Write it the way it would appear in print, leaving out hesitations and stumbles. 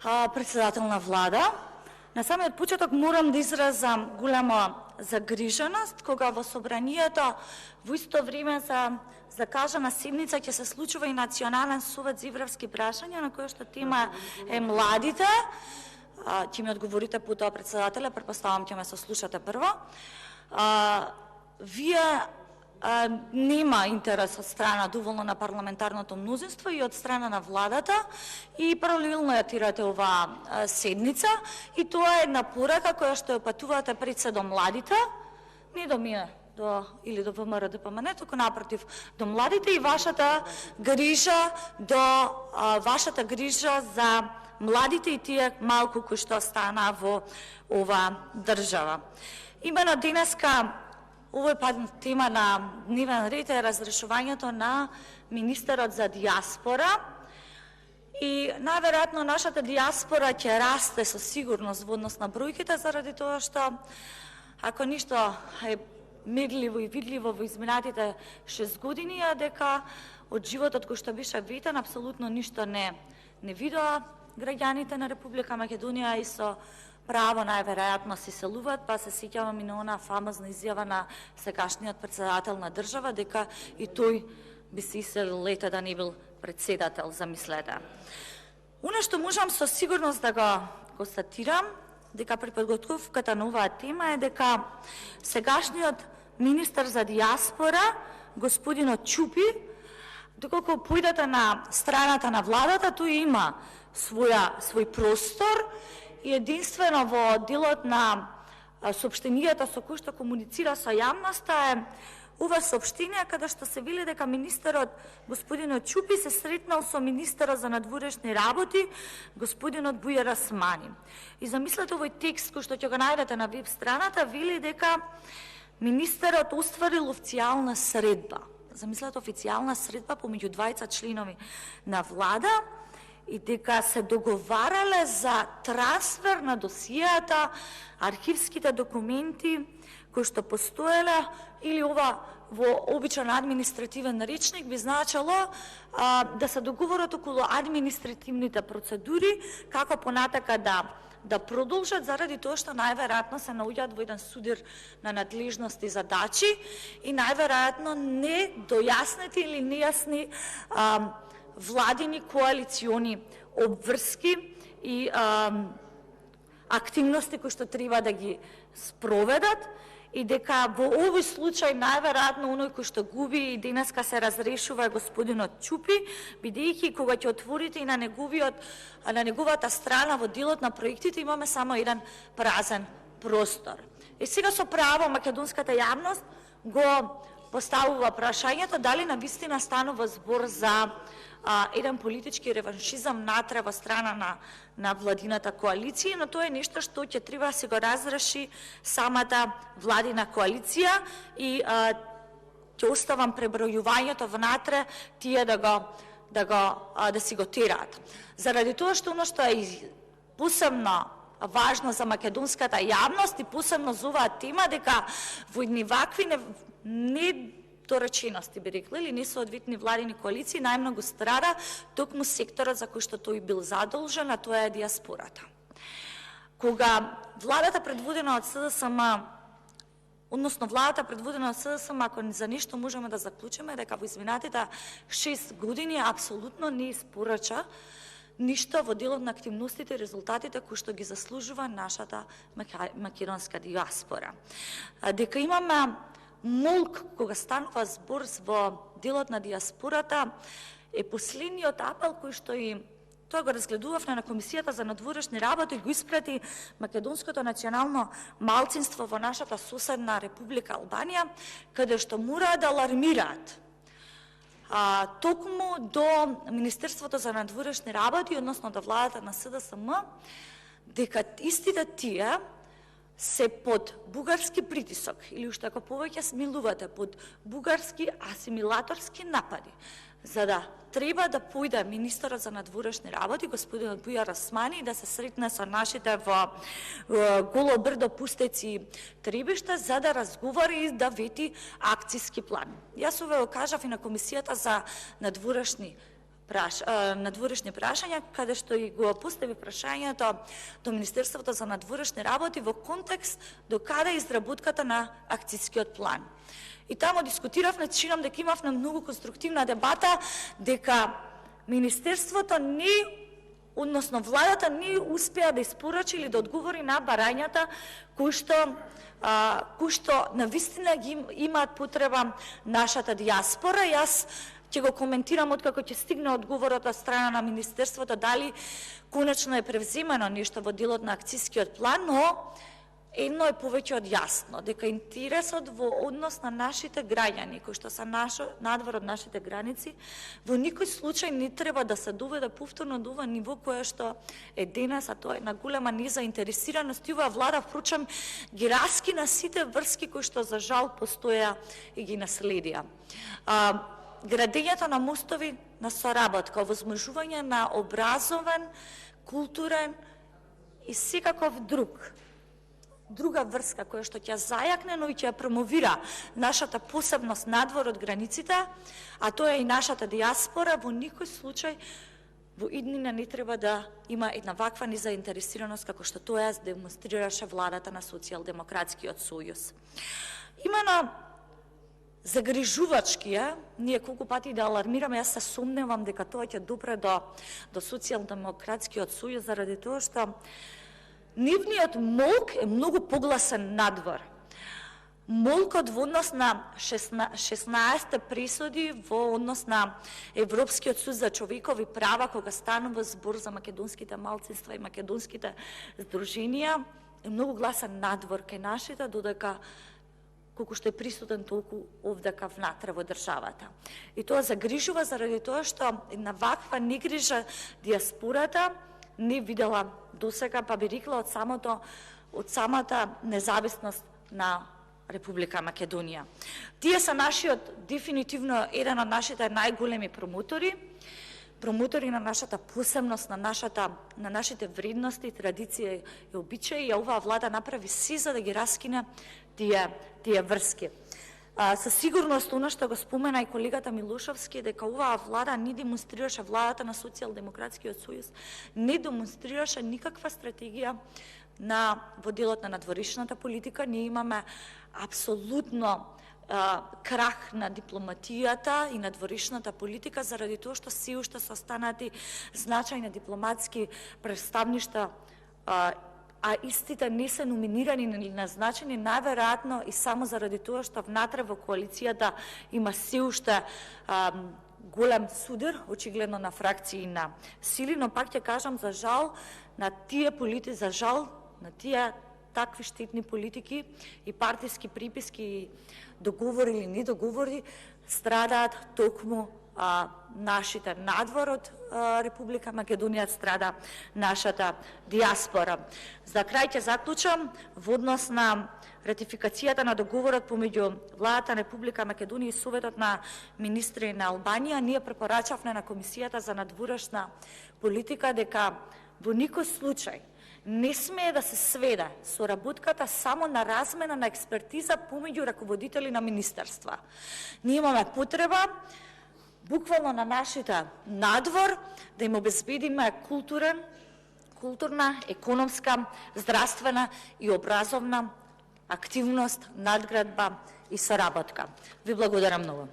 председател на влада. На самиот почеток морам да изразам голема загриженост кога во собранието во исто време за закажана седница ќе се случува и Национален совет за еврейски прашања, на која што тема е младите. Ќе ми одговорите по тоа, председателя, претпоставам ќе ме сослушате прво. Вие нема интерес од страна доволно на парламентарното мнозинство и од страна на владата и паралелно ја тирате оваа седница и тоа е една порака која што ја патувате пред се до младите, не до мене, или до ВМРО ДПМН, туку напротив до младите и вашата грижа за младите и тие малку кои што стана во оваа држава. Имено денеска овој тема на дневен ред е разрешувањето на министерот за диаспора и најверојатно нашата диаспора ќе расте со сигурност во однос на бројките заради тоа што ако ништо е мерливо и видливо во изминатите 6 години е дека од животот кој што беше ветен апсолутно ништо не видоа граѓаните на Република Македонија и со право најверојатно се селуваат, па се сеќавам и на она фамозна изјава на сегашниот председател на држава дека и тој би се иселил лете да не бил председател, замислете. Оно што можам со сигурност да го констатирам дека при подготовката на оваа тема е дека сегашниот министер за диаспора, господинот Чупи, доколку појдете на страната на владата, тој има свој простор и единствено во делот на сообштенијата со кои што комуницира со јавноста е ова сообштение каде што се вели дека министерот господинот Чупи се сретнал со министерот за надворешни работи господинот Бујар Османи. И замислете овој текст кој што ќе го најдете на веб страната вели дека министерот остварил официјална средба. Замислете официјална средба помеѓу двајца членови на влада и дека се договарале за трансфер на досијата, архивските документи кои што постоеле или ова во обичен административен речник би значало да се договорат околу административните процедури како понатака да продолжат заради тоа што најверојатно се наоѓаат во еден судир на надлежности и задачи и најверојатно не дојаснети или нејасни владини коалициони обврски и активности кои што треба да ги спроведат и дека во овој случај најверојатно оној кој што губи и денеска се разрешува е господинот Чупи, бидејќи кога ќе отворите и на неговата страна во делот на проектите имаме само еден празен простор. И сега со право македонската јавност го поставува прашањето дали навистина станува збор за еден политички реваншизам натре во страна на владината коалиција, но тоа е нешто што ќе треба да се го разреши самата владина коалиција и ќе оставам пребројувањето внатре тие да си го тераат. Заради тоа што оно што е посебно важно за македонската јавност и посебно за оваа тема дека во едни вакви недоречености би рекла или несоодветни владини коалиции најмногу страда токму секторот за кој што тој бил задолжен, а тоа е диаспората. Кога владата предводена од СДСМ, ако за нешто можеме да заклучиме дека во изминатите 6 години апсолутно не испорача ништо во делот на активностите и резултатите кои што ги заслужува нашата македонска диаспора. Дека имаме молк кога станува збор во делот на диаспората е последниот апел кој што и тоа го разгледувавме на Комисијата за надворешни работи и го испрати македонското национално малцинство во нашата соседна Република Албанија, каде што мора да алармираат токму до Министерството за надворешни работи, односно до владата на СДСМ, дека истите тие се под бугарски притисок или уште ако повеќе смилувате под бугарски асимилаторски напади, за да треба да појде министерот за надворешни работи, господинот Бујар Османи, да се сретне со нашите во Голо брдо, Пустеци, Требиште, за да разговари и да вети акцијски план. Јас ове го кажав и на Комисијата за надворешни надворешни прашања, каде што и го постави прашањето до Министерството за надворешни работи во контекст до каде изработката на акцијскиот план. И таму дискутиравме, чинам дека имавме многу конструктивна дебата, дека Министерството односно владата не успеа да испорачи или да одговори на барањата кои што навистина ги имаат потреба нашата диаспора. Јас ќе го коментирам откако ќе стигне одговорот од страна на Министерството дали конечно е превземено нешто во делот на акцијскиот план, но едно е повеќе од јасно, дека интересот во однос на нашите граѓани, кои што се надвор од нашите граници, во никој случај не треба да се доведе повторно до ова ниво кое што е денес, а тоа е на голема незаинтересираност и оваа влада, впрочем, ги раскина сите врски кои што за жал постоја и ги наследија. Градењето на мостови на соработка, овозможување на образован, културен и секаков друга врска која што ќе зајакне, но и ќе промовира нашата посебност надвор од границите, а тоа е и нашата диаспора, во никој случај во иднина не треба да има една ваква незаинтересираност како што тоа демонстрираше владата на Социјалдемократскиот сојуз. Имено загрижувачки е, ние колку пати да алармираме, јас се сомневам дека тоа ќе допре до Социјалдемократскиот сојуз заради тоа што нивниот молк е многу погласен надвор. Молкот во однос на 16 пресуди во однос на Европскиот суд за човекови права, кога станува збор за македонските малцинства и македонските здруженија, е многу гласен надвор кај нашите, додека колку што е присутен толку овдека внатре во државата. И тоа загрижува заради тоа што на ваква негрижа диаспората не видела досега, па би рекла од самата независност на Република Македонија. Тие се дефинитивно еден од нашите најголеми промотори на нашата посебност, на нашите вредности, традиција и обичаи, и оваа влада направи се за да ги раскине тие врски. Със сигурност, оно што го спомена и колегата Милошовски, дека оваа влада не демонстрираше, владата на Социјалдемократскиот сојуз, не демонстрираше никаква стратегија во делот на надворешната политика. Ние имаме апсолутно крах на дипломатијата и надворешната политика, заради тоа што се уште се останати значајни дипломатски представништва, а истите не се номинирани или назначени, најверојатно и само заради тоа што внатре во коалицијата има се уште голем судир, очигледно на фракции и на сили, но пак ќе кажам, за жал на тие такви штетни политики и партиски приписки и договори или недоговори страдаат токму нашите надвор од Република Македонија, страда нашата диаспора. За крај ќе заклучам, во однос на ратификацијата на договорот помеѓу владата на Република Македонија и Советот на министри на Албанија, ние препорачавме на Комисијата за надворешна политика дека во никој случај не смее да се сведе соработката само на размена на експертиза помеѓу раководители на министерства. Ние имаме потреба буквално на нашите надвор да им обезбедиме културна, економска, здравствена и образовна активност, надградба и соработка. Ви благодарам многу.